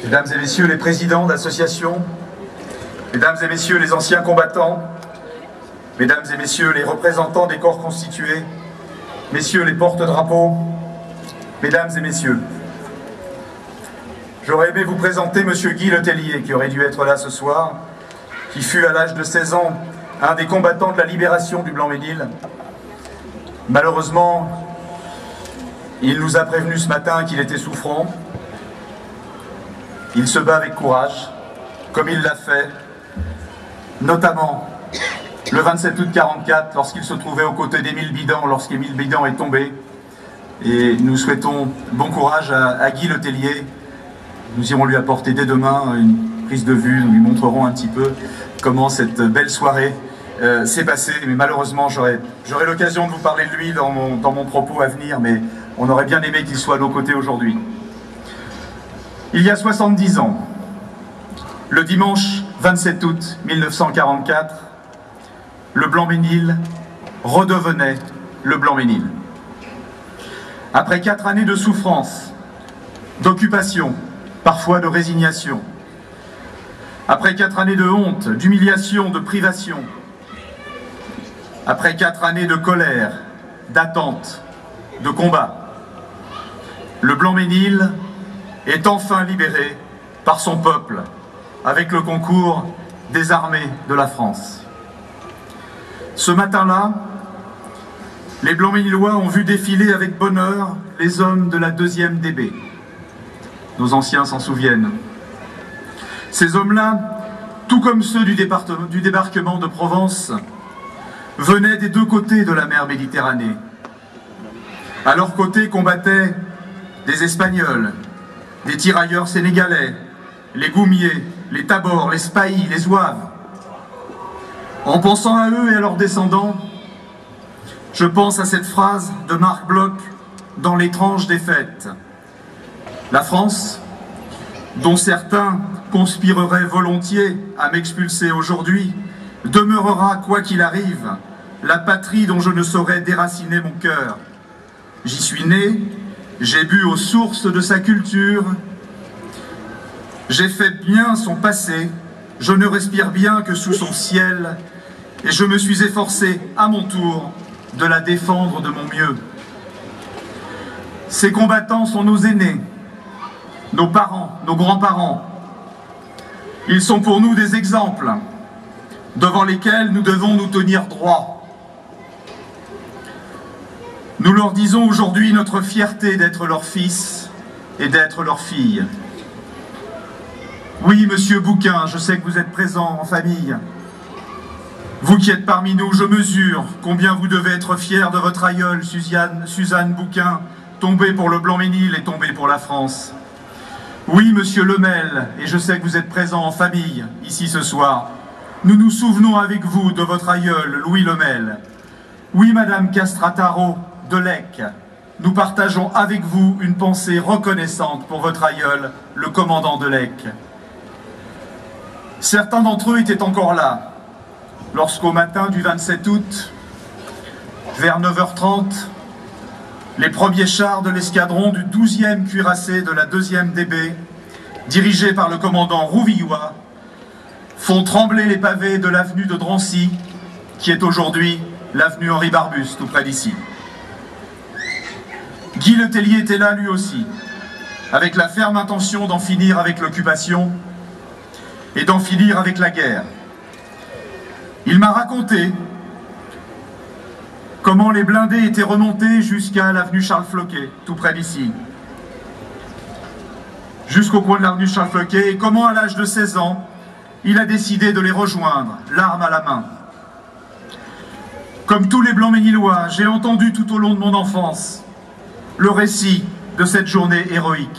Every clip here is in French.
Mesdames et messieurs les présidents d'associations, mesdames et messieurs les anciens combattants, mesdames et messieurs les représentants des corps constitués, messieurs les porte-drapeaux, mesdames et messieurs, j'aurais aimé vous présenter monsieur Guy Letellier, qui aurait dû être là ce soir, qui fut à l'âge de 16 ans un des combattants de la libération du Blanc-Ménil. Malheureusement, il nous a prévenu ce matin qu'il était souffrant. Il se bat avec courage, comme il l'a fait, notamment le 27 août 1944, lorsqu'il se trouvait aux côtés d'Émile Bidan, lorsqu'Émile Bidan est tombé. Et nous souhaitons bon courage à Guy Letellier. Nous irons lui apporter dès demain une prise de vue, nous lui montrerons un petit peu comment cette belle soirée s'est passée. Mais malheureusement, j'aurai l'occasion de vous parler de lui dans mon propos à venir, mais on aurait bien aimé qu'il soit à nos côtés aujourd'hui. Il y a 70 ans, le dimanche 27 août 1944, le Blanc-Ménil redevenait le Blanc-Ménil. Après 4 années de souffrance, d'occupation, parfois de résignation, après 4 années de honte, d'humiliation, de privation, après 4 années de colère, d'attente, de combat, le Blanc-Ménil est enfin libéré par son peuple avec le concours des armées de la France. Ce matin-là, les Blanc-Ménilois ont vu défiler avec bonheur les hommes de la 2e DB. Nos anciens s'en souviennent. Ces hommes-là, tout comme ceux du débarquement de Provence, venaient des deux côtés de la mer Méditerranée. À leur côté combattaient des Espagnols, des tirailleurs sénégalais, les Goumiers, les Tabors, les Spahis, les Zouaves. En pensant à eux et à leurs descendants, je pense à cette phrase de Marc Bloch dans L'étrange défaite. La France, dont certains conspireraient volontiers à m'expulser aujourd'hui, demeurera, quoi qu'il arrive, la patrie dont je ne saurais déraciner mon cœur. J'y suis né, j'ai bu aux sources de sa culture, j'ai fait bien son passé, je ne respire bien que sous son ciel, et je me suis efforcé, à mon tour, de la défendre de mon mieux. Ces combattants sont nos aînés, nos parents, nos grands-parents. Ils sont pour nous des exemples, devant lesquels nous devons nous tenir droit. Nous leur disons aujourd'hui notre fierté d'être leurs fils et d'être leurs filles. Oui, monsieur Bouquin, je sais que vous êtes présent en famille. Vous qui êtes parmi nous, je mesure combien vous devez être fiers de votre aïeule, Suzanne Bouquin, tombée pour le Blanc-Ménil et tombée pour la France. Oui, monsieur Lemel, et je sais que vous êtes présent en famille, ici ce soir, nous nous souvenons avec vous de votre aïeul, Louis Lemel. Oui, madame Castrataro de Lec, nous partageons avec vous une pensée reconnaissante pour votre aïeul, le commandant de Lec. Certains d'entre eux étaient encore là, lorsqu'au matin du 27 août, vers 9h30, les premiers chars de l'escadron du 12e cuirassé de la 2e DB, dirigés par le commandant Rouvillois, font trembler les pavés de l'avenue de Drancy, qui est aujourd'hui l'avenue Henri Barbus, tout près d'ici. Guy Letellier était là lui aussi, avec la ferme intention d'en finir avec l'occupation et d'en finir avec la guerre. Il m'a raconté comment les blindés étaient remontés jusqu'à l'avenue Charles Floquet, tout près d'ici, jusqu'au coin de l'avenue Charles Floquet, et comment à l'âge de 16 ans, il a décidé de les rejoindre, l'arme à la main. Comme tous les Blancs-Ménilois, j'ai entendu tout au long de mon enfance le récit de cette journée héroïque,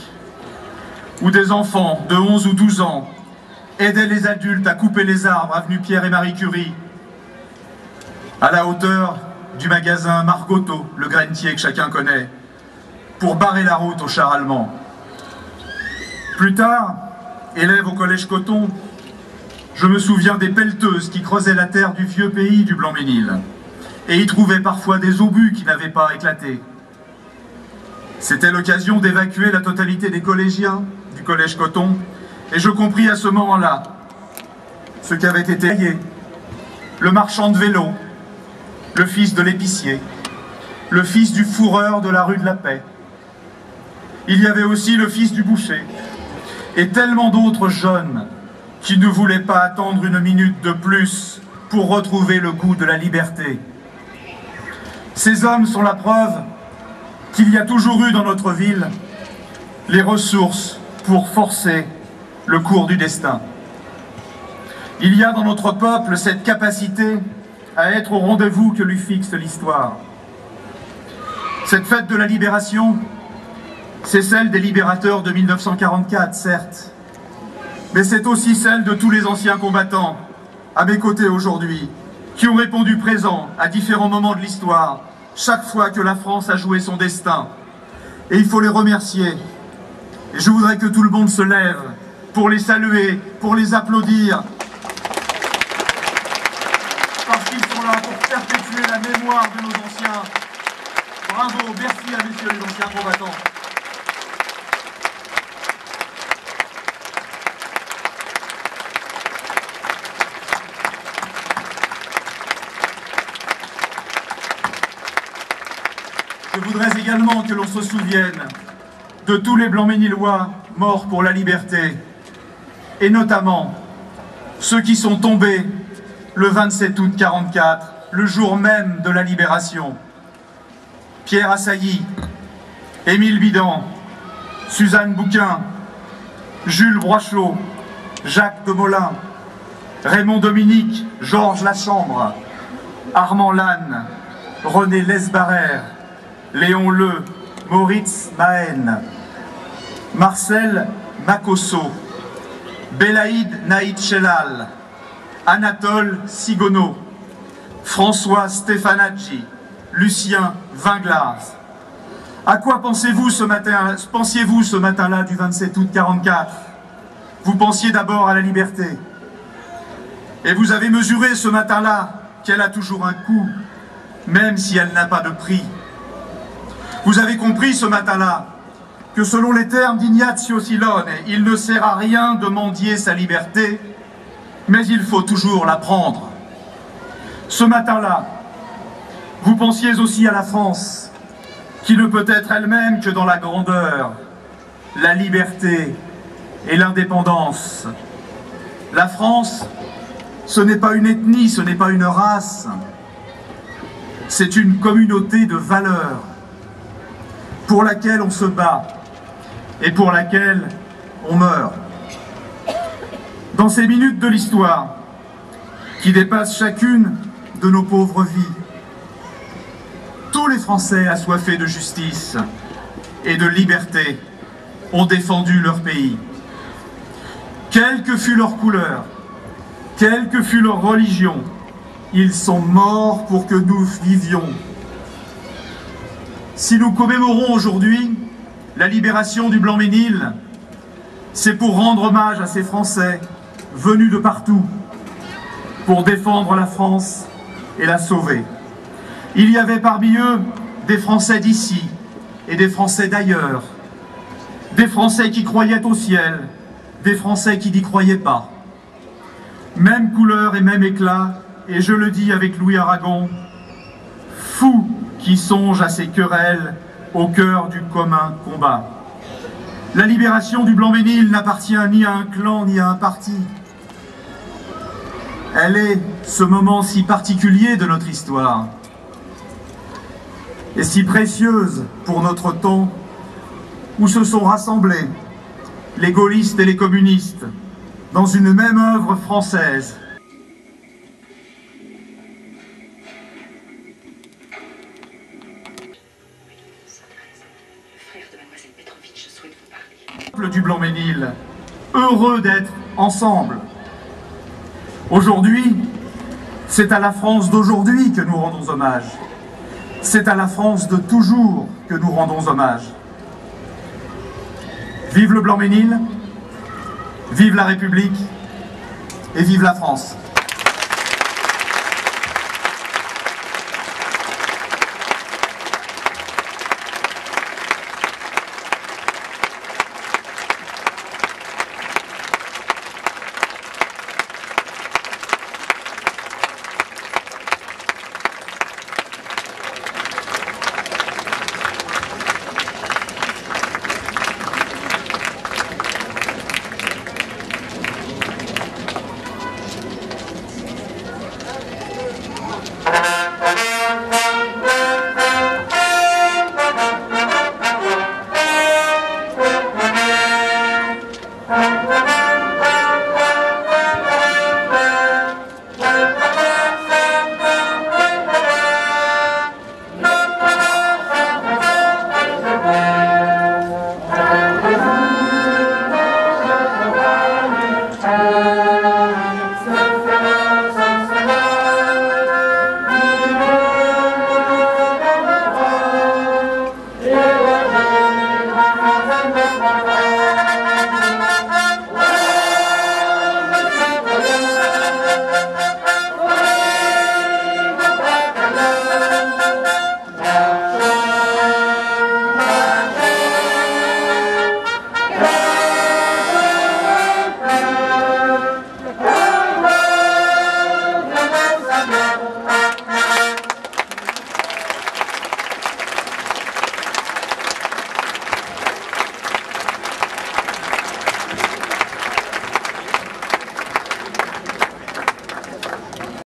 où des enfants de 11 ou 12 ans aidaient les adultes à couper les arbres avenue Pierre et Marie Curie, à la hauteur du magasin Margotto, le grainetier que chacun connaît, pour barrer la route aux chars allemands. Plus tard, élève au collège Coton, je me souviens des pelleteuses qui creusaient la terre du vieux pays du Blanc-Ménil et y trouvaient parfois des obus qui n'avaient pas éclaté. C'était l'occasion d'évacuer la totalité des collégiens du du collège Coton, et je compris à ce moment-là ce qu'avait été le marchand de vélo, le fils de l'épicier, le fils du fourreur de la rue de la Paix. Il y avait aussi le fils du boucher, et tellement d'autres jeunes qui ne voulaient pas attendre une minute de plus pour retrouver le goût de la liberté. Ces hommes sont la preuve qu'il y a toujours eu dans notre ville les ressources pour forcer le cours du destin. Il y a dans notre peuple cette capacité à être au rendez-vous que lui fixe l'histoire. Cette fête de la libération, c'est celle des libérateurs de 1944, certes, mais c'est aussi celle de tous les anciens combattants à mes côtés aujourd'hui, qui ont répondu présent à différents moments de l'histoire, chaque fois que la France a joué son destin. Et il faut les remercier. Et je voudrais que tout le monde se lève pour les saluer, pour les applaudir, parce qu'ils sont là pour perpétuer la mémoire de nos anciens. Bravo, merci à messieurs les anciens combattants. Je voudrais également que l'on se souvienne de tous les Blancs-Ménillois morts pour la liberté, et notamment ceux qui sont tombés le 27 août 1944, le jour même de la libération. Pierre Assailly, Émile Bidan, Suzanne Bouquin, Jules Broichot, Jacques de Molin, Raymond Dominique, Georges Lachambre, Armand Lannes, René Lesbarrère, Léon Leu, Moritz Mahen, Marcel Makosso, Belaïd Naïd Chelal, Anatole Sigono, François Stefanacci, Lucien Vinglaz. À quoi pensiez-vous ce matin-là du 27 août 1944? Vous pensiez d'abord à la liberté. Et vous avez mesuré ce matin-là qu'elle a toujours un coût, même si elle n'a pas de prix. Vous avez compris ce matin-là que selon les termes d'Ignazio Silone, il ne sert à rien de mendier sa liberté, mais il faut toujours la prendre. Ce matin-là, vous pensiez aussi à la France, qui ne peut être elle-même que dans la grandeur, la liberté et l'indépendance. La France, ce n'est pas une ethnie, ce n'est pas une race, c'est une communauté de valeurs pour laquelle on se bat et pour laquelle on meurt. Dans ces minutes de l'histoire qui dépassent chacune de nos pauvres vies, tous les Français assoiffés de justice et de liberté ont défendu leur pays. Quelle que fût leur couleur, quelle que fût leur religion, ils sont morts pour que nous vivions. Si nous commémorons aujourd'hui la libération du Blanc-Ménil, c'est pour rendre hommage à ces Français venus de partout, pour défendre la France et la sauver. Il y avait parmi eux des Français d'ici et des Français d'ailleurs, des Français qui croyaient au ciel, des Français qui n'y croyaient pas. Même couleur et même éclat, et je le dis avec Louis Aragon, fous qui songe à ces querelles au cœur du commun combat. La libération du Blanc-Ménil n'appartient ni à un clan ni à un parti. Elle est ce moment si particulier de notre histoire et si précieuse pour notre temps où se sont rassemblés les gaullistes et les communistes dans une même œuvre française. Du Blanc-Ménil, heureux d'être ensemble. Aujourd'hui, c'est à la France d'aujourd'hui que nous rendons hommage. C'est à la France de toujours que nous rendons hommage. Vive le Blanc-Ménil, vive la République et vive la France.